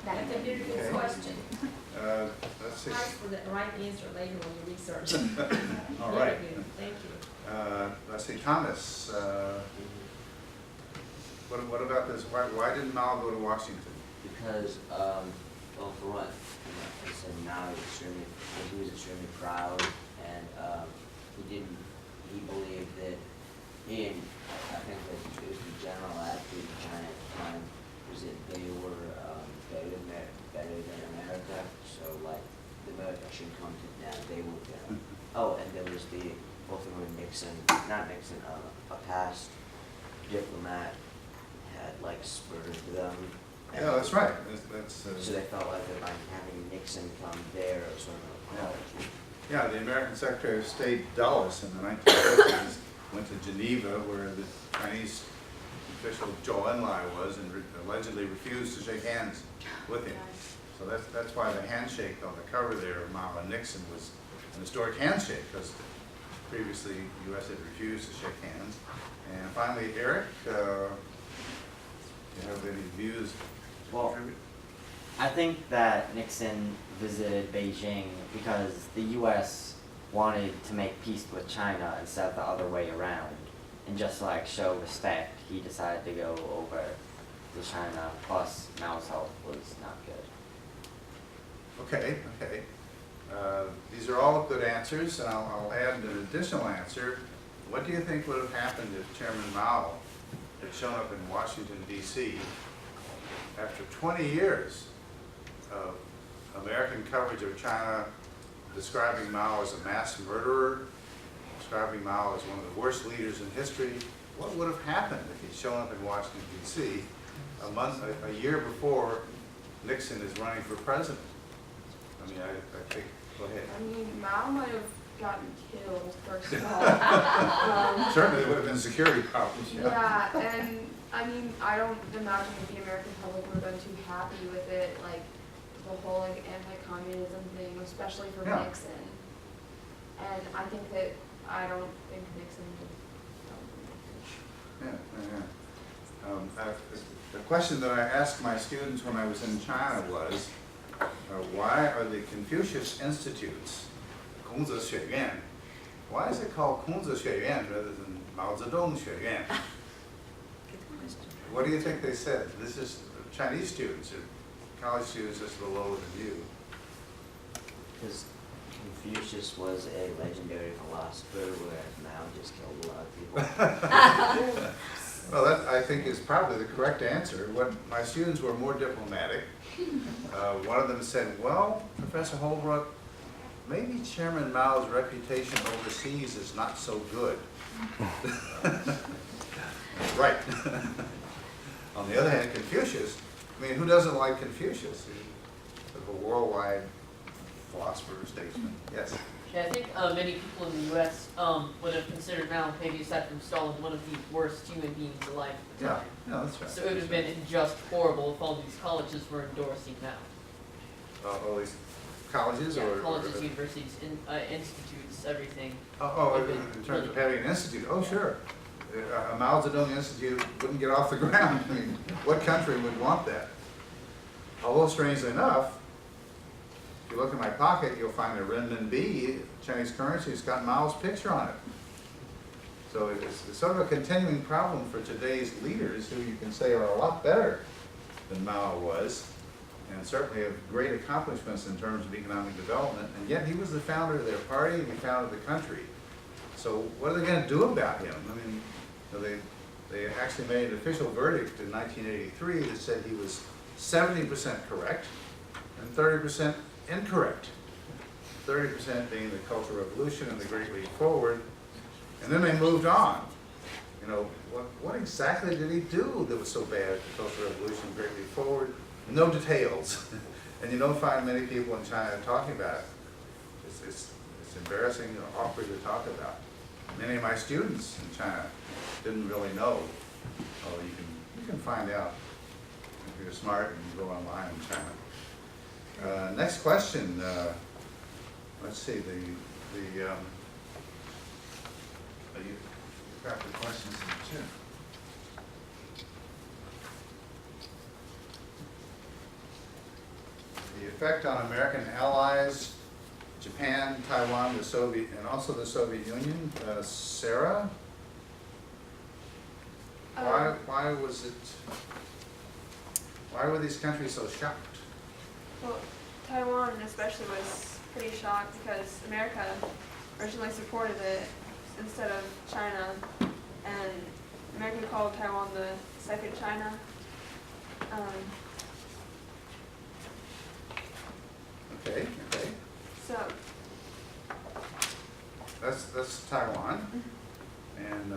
That's a very good Okay. question. Let's see. Thanks for the right answer later on your research. All Very right. good. Thank you. Let's see, Thomas. What about this? Why didn't Mao go to Washington? Because, well, for one, he said now he was extremely proud, and he believed that I think that it was the general attitude in China at the time, was that they were better than America, so like, the America should come to them, they would, oh, and there was the whole thing with a past diplomat had like spurred them. Yeah, that's right. That's So they felt like that by having Nixon come there or sort of apology. yeah, the American Secretary of State Dulles in the 1950s went to Geneva, where the Chinese official Zhou Enlai was, and allegedly refused to shake hands with him. So that's why the handshake on the cover there of Mao and Nixon was an historic handshake, because previously the U.S. had refused to shake hands. And finally, Eric, do you have any views? to Well, contribute? I think that Nixon visited Beijing because the U.S. wanted to make peace with China instead of the other way around. And just to like show respect, he decided to go over to China, plus Mao's health was not good. Okay. These are all good answers, and I'll add an additional answer. What do you think would have happened if Chairman Mao had shown up in Washington, D.C. after 20 years of American coverage of China, describing Mao as a mass murderer, describing Mao as one of the worst leaders in history? What would have happened if he'd shown up in Washington, D.C. a year before Nixon is running for president? I mean, I think, go ahead. I mean, Mao might have gotten killed, first of all. Certainly there would have been security problems, Yeah, and I mean, I don't imagine that the American public would have been too happy with it, like the whole like anti-communism thing, especially for Yeah. Nixon. And I don't think Nixon would. The question that I asked my students when I was in China was, why are the Confucius Institutes, 孔子学院, why is it called 孔子学院 rather than 毛泽东学院? Good question. What do you think they said? This is Chinese students or college students just a little older than you. Because Confucius was a legendary philosopher, whereas Mao just killed a lot of people. Well, that I think is probably the correct answer. My students were more diplomatic. One of them said, well, Professor Holbrook, maybe Chairman Mao's reputation overseas is not so good. Right. On the other hand, Confucius, I mean, who doesn't like Confucius? He's sort of a worldwide philosopher, statesman. Yes. Yeah, I think many people in the U.S. Would have considered Mao, maybe aside from Stalin, one of the worst human beings alive at the Yeah, time. no, that's right. So it would have been just horrible if all these colleges were endorsing Mao. All these colleges Yeah, or? colleges, universities, institutes, everything. In terms of having an institute, oh, sure. A Mao Zedong Institute wouldn't get off the ground. I mean, what country would want that? Although, strangely enough, if you look in my pocket, you'll find a renminbi, Chinese currency, it's got Mao's picture on it. So it's sort of a continuing problem for today's leaders, who you can say are a lot better than Mao was, and certainly have great accomplishments in terms of economic development, and yet he was the founder of their party and he founded the country. So what are they going to do about him? I mean, they actually made an official verdict in 1983 that said he was 70% correct and 30% incorrect. 30% being the Cultural Revolution and the Great Leap Forward. And then they moved on. You know, what exactly did he do that was so bad, the Cultural Revolution, Great Leap Forward? No details. And you don't find many people in China talking about it. It's embarrassing and awkward to talk about. Many of my students in China didn't really know. Oh, you can find out if you're smart and you go online in China. Next question. Let's see. You've got the questions in the chat. the effect on American allies, Japan, Taiwan, the Soviet, and also the Soviet Union. Sarah, why was it? Why were these countries so shocked? Well, Taiwan especially was pretty shocked because America originally supported it instead of China, and America called Taiwan the second China. Okay. So, That's Taiwan. And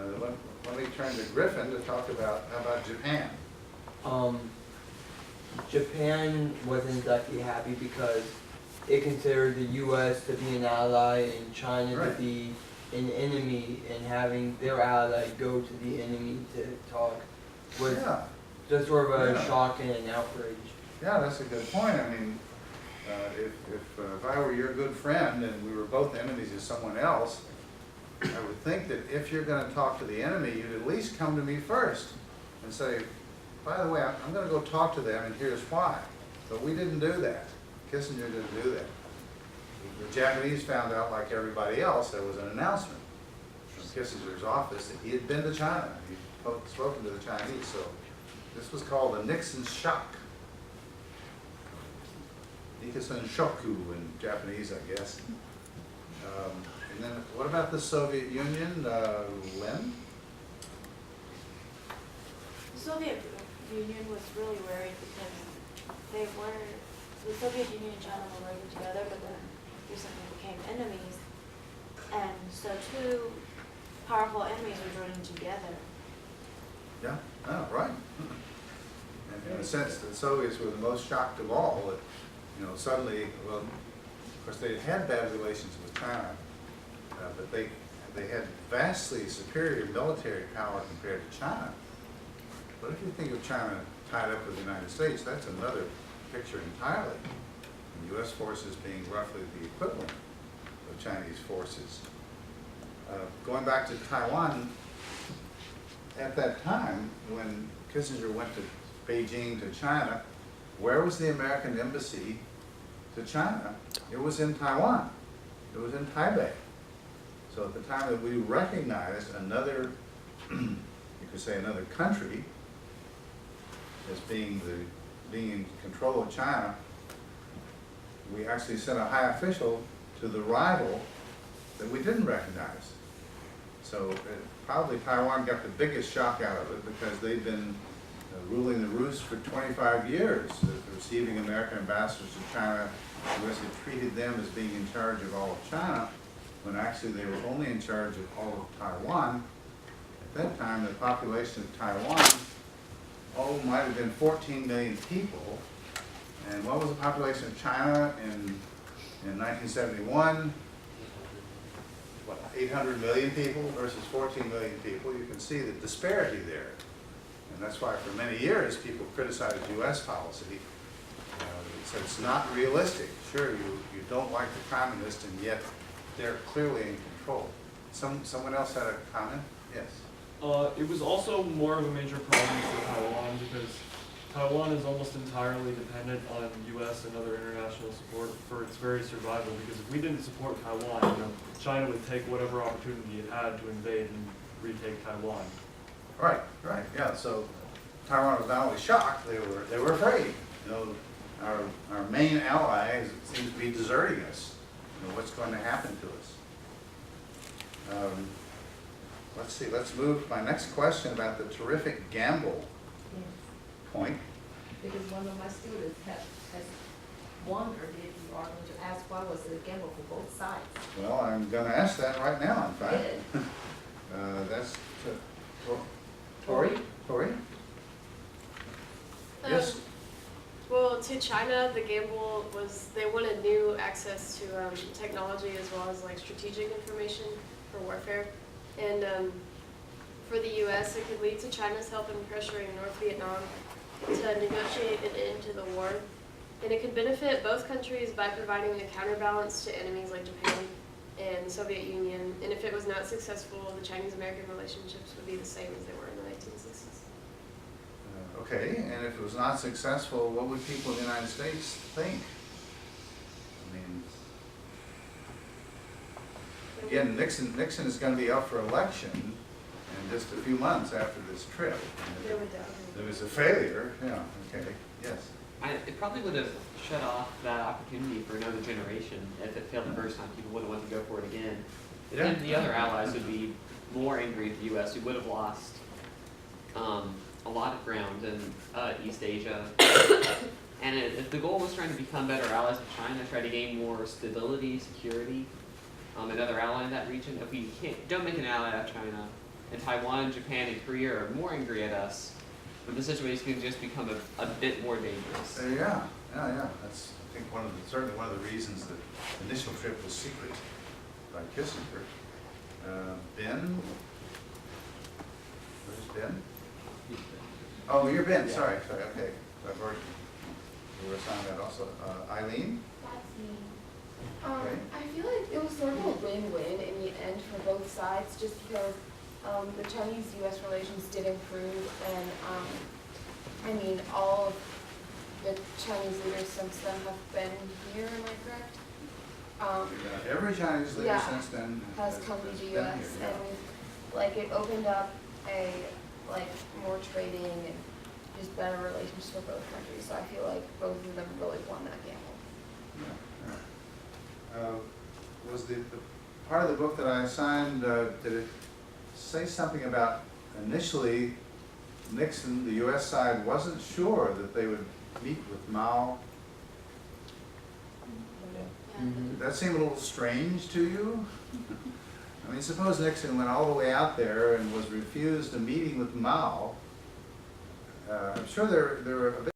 let me turn to Griffin to talk about, how about Japan? Japan wasn't exactly happy because it considered the U.S. to be an ally and China Right. to be an enemy, and having their ally go to the enemy to talk was Yeah, just sort of a Yeah. shock and an outrage. yeah, that's a good point. I mean, if I were your good friend and we were both enemies of someone else, I would think that if you're gonna talk to the enemy, you'd at least come to me first and say, by the way, I'm gonna go talk to them and here's why. But we didn't do that. Kissinger didn't do that. The Japanese found out, like everybody else, there was an announcement from Kissinger's office that he had been to China. He'd spoken to the Chinese, so this was called the Nixon shock. Nixon shoku in Japanese, I guess. And then what about the Soviet Union, Lynn? The Soviet Union was really worried because the Soviet Union and China were working together, but then recently became enemies. And so two powerful enemies were joining together. Yeah, oh, right. And in a sense, the Soviets were the most shocked of all, that, suddenly, well, of course, they had bad relations with China, but they had vastly superior military power compared to China. But if you think of China tied up with the United States, that's another picture entirely. The U.S. forces being roughly the equivalent of Chinese forces. Going back to Taiwan, at that time, when Kissinger went to Beijing to China, where was the American embassy to China? It was in Taiwan. It was in Taipei. So at the time that we recognized another, you could say another country as being in control of China, we actually sent a high official to the rival that we didn't recognize. So probably Taiwan got the biggest shock out of it because they've been ruling the roost for 25 years, receiving American ambassadors to China. The U.S. had treated them as being in charge of all of China, when actually they were only in charge of all of Taiwan. At that time, the population of Taiwan, might have been 14 million people. And what was the population of China in 1971? What, 800 million people versus 14 million people? You can see the disparity there. And that's why for many years people criticized U.S. policy. So it's not realistic. Sure, you don't like the communists, and yet they're clearly in control. Someone else had a comment? Yes. It was also more of a major problem for Taiwan because Taiwan is almost entirely dependent on U.S. and other international support for its very survival. Because if we didn't support Taiwan, China would take whatever opportunity it had to invade and retake Taiwan. Right, yeah. So Taiwan was not only shocked; they were afraid. Our main ally seems to be deserting us. What's going to happen to us? Let's see. Let's move to my next question about the terrific gamble Yes. point. Because one of my students has wondered if you are going to ask why was it a gamble for both sides. Well, I'm going to ask that right now. In fact, Good. that's Tori. Tori. Yes. Well, to China, the gamble was they wanted new access to technology as well as like strategic information for warfare. And for the U.S., it could lead to China's help in pressuring North Vietnam to negotiate an end to the war. And it could benefit both countries by providing a counterbalance to enemies like Japan and the Soviet Union. And if it was not successful, the Chinese-American relationships would be the same as they were in the 1960s. Okay, and if it was not successful, what would people in the United States think? again, Nixon is gonna be up for election in just a few months after this trip. They would definitely. It was a failure, yeah, okay, yes. It probably would have shut off that opportunity for another generation. If it failed the first time, people would have wanted to go for it again. But then the other allies would be more angry at the U.S., who would have lost a lot of ground in East Asia. And if the goal was trying to become better allies with China, try to gain more stability, security, another ally in that region, if we don't make an ally out of China, and Taiwan, Japan, and Korea are more angry at us, then the situation can just become a bit more dangerous. Yeah. That's, I think, certainly one of the reasons that the initial trip was secret by Kissinger. Ben? Where's Ben? Oh, you're Ben, sorry, okay. I've already, you were assigned that also. Eileen? That's me. Okay. I feel like it was sort of a win-win in the end for both sides, just because the Chinese-U.S. relations did improve, and I mean, all of the Chinese leaders since then have been here, am I correct? Every Chinese leader yeah, since then has come to the been U.S. here, yeah. and like it opened up a more trading and just better relations for both countries. So I feel like both of them really won that gamble. Was the part of the book that I assigned, did it say something about initially Nixon, the U.S. side, wasn't sure that they would meet with Mao? Did that seem a little strange to you? I mean, suppose Nixon went all the way out there and was refused a meeting with Mao. I'm sure there were a bit